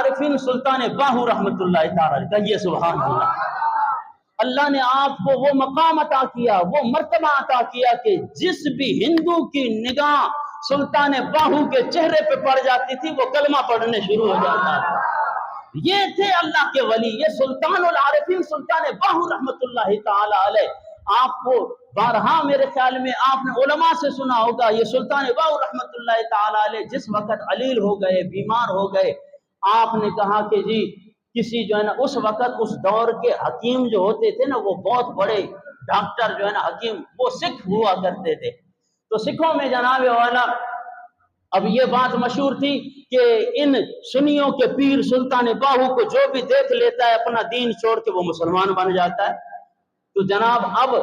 العارفین سلطان باہو رحمۃ اللہ تعالی کہیے سبحان اللہ۔ اللہ نے آپ کو وہ مقام عطا کیا، وہ مرتبہ عطا کیا کہ جس بھی ہندو کی نگاہ سلطان باہو کے چہرے پہ پڑ جاتی تھی وہ کلمہ پڑھنے شروع ہو جاتا تھا۔ یہ تھے اللہ کے ولی، یہ سلطان العارفین سلطان باہو رحمۃ اللہ تعالی علیہ۔ آپ کو بارہا میرے خیال میں آپ نے علماء سے سنا ہوگا، یہ سلطان باہو رحمۃ اللہ تعالی علیہ جس وقت علیل ہو گئے، بیمار ہو گئے، آپ نے کہا کہ جی کسی جو ہے نا اس وقت اس دور کے حکیم جو ہوتے تھے نا وہ بہت بڑے ڈاکٹر جو ہے نا حکیم وہ سکھ ہوا کرتے تھے، تو سکھوں میں جناب والا اب یہ بات مشہور تھی کہ ان سنیوں کے پیر سلطان باہو کو جو بھی دیکھ لیتا ہے اپنا دین چھوڑ کے وہ مسلمان بن جاتا ہے۔ تو جناب اب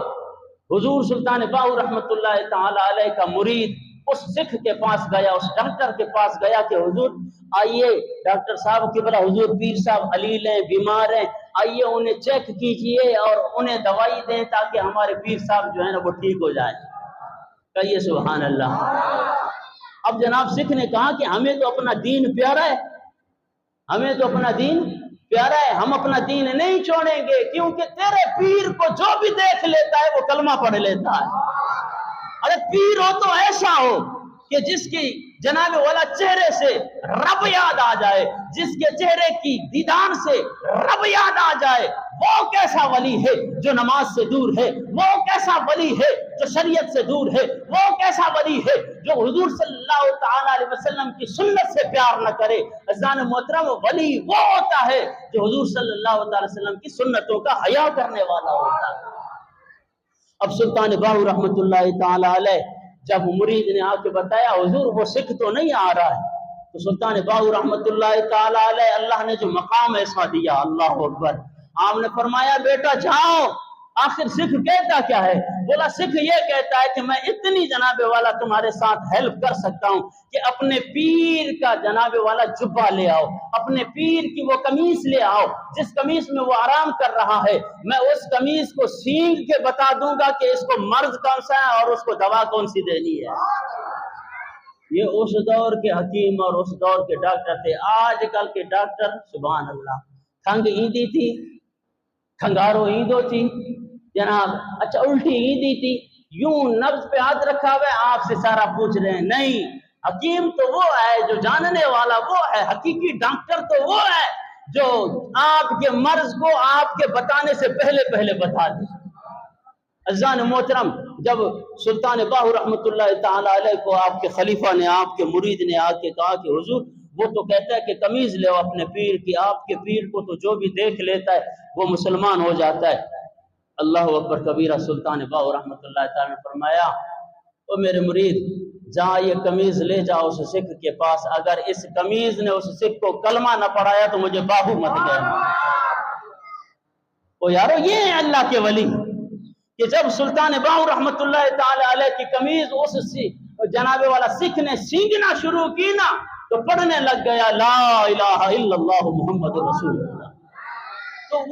حضور سلطان باہو رحمۃ اللہ تعالی علیہ کا مرید اس سکھ کے پاس گیا، اس ڈاکٹر کے پاس گیا کہ حضور آئیے ڈاکٹر صاحب کی بلا حضور پیر صاحب علیل ہیں، بیمار ہیں، آئیے انہیں چیک کیجئے اور انہیں دوائی دیں تاکہ ہمارے پیر صاحب جو ہے نا وہ ٹھیک ہو جائے۔ کہیے سبحان اللہ۔ اب جناب سکھ نے کہا کہ ہمیں تو اپنا دین پیارا ہے، ہمیں تو اپنا دین پیارا ہے، ہم اپنا دین نہیں چھوڑیں گے کیونکہ تیرے پیر کو جو بھی دیکھ لیتا ہے وہ کلمہ پڑھ لیتا ہے۔ ارے پیر ہو تو ایسا ہو کہ جس کی جناب والا چہرے سے رب یاد آ جائے، جس کے چہرے کی دیدار سے رب یاد آ جائے، وہ کیسا ولی ہے جو نماز سے دور ہے، وہ کیسا ولی ہے جو شریعت سے دور ہے، وہ کیسا ولی ہے جو حضور صلی اللہ تعالی علیہ وسلم کی سنت سے پیار نہ کرے۔ عزیزان محترم ولی وہ ہوتا ہے جو حضور صلی اللہ تعالی وسلم کی سنتوں کا حیا کرنے والا ہوتا ہے۔ اب سلطان باہو رحمۃ اللہ تعالی علیہ جب مرید نے آ کے بتایا حضور وہ سکھ تو نہیں آ رہا ہے، تو سلطان باہو رحمۃ اللہ تعالی علیہ اللہ نے جو مقام ایسا دیا، اللہ اکبر، آپ نے فرمایا بیٹا جاؤ، آخر سکھ کہتا کیا ہے؟ بولا سکھ یہ کہتا ہے کہ میں اتنی جناب والا تمہارے ساتھ ہیلپ کر سکتا ہوں کہ اپنے پیر کا جناب والا جبہ لے آؤ، اپنے پیر کی وہ قمیص لے آؤ جس قمیص میں وہ آرام کر رہا ہے، میں اس قمیص کو سینگ کے بتا دوں گا کہ اس کو مرض کون سا ہے اور اس کو دوا کون سی دینی ہے۔ یہ اس دور کے حکیم اور اس دور کے ڈاکٹر تھے۔ آج کل کے ڈاکٹر سبحان اللہ، کھنگ ایندی تھی، کھنگارو ایندو تھی جناب، اچھا الٹی ایندی تھی، یوں نبض پہ ہاتھ رکھا ہوا ہے، آپ سے سارا پوچھ رہے ہیں، نہیں، حکیم تو وہ ہے جو جاننے والا وہ ہے، حقیقی ڈاکٹر تو وہ ہے جو آپ کے مرض کو آپ کے بتانے سے پہلے بتا دے۔ عزیزان محترم جب سلطان باہو رحمۃ اللہ تعالی علیہ کو آپ کے خلیفہ نے، آپ کے مرید نے آ کے کہا کہ حضور وہ تو کہتا ہے کہ قمیض لے اپنے پیر کی، آپ کے پیر کو تو جو بھی دیکھ لیتا ہے وہ مسلمان ہو جاتا ہے۔ اللہ اکبر کبیرہ، سلطان باہو رحمۃ اللہ تعالی نے فرمایا او میرے مرید جا یہ قمیض لے جاؤ اس سکھ کے پاس، اگر اس قمیض نے اس سکھ کو کلمہ نہ پڑھایا تو مجھے باہو مت کہنا۔ او یارو یہ ہے اللہ کے ولی کہ جب سلطان باہو رحمۃ اللہ تعالی علیہ کی قمیض اس جناب والا سکھ نے سینگنا شروع کی نا تو پڑھنے لگ گیا لا الہ الا اللہ محمد رسول اللہ۔ تو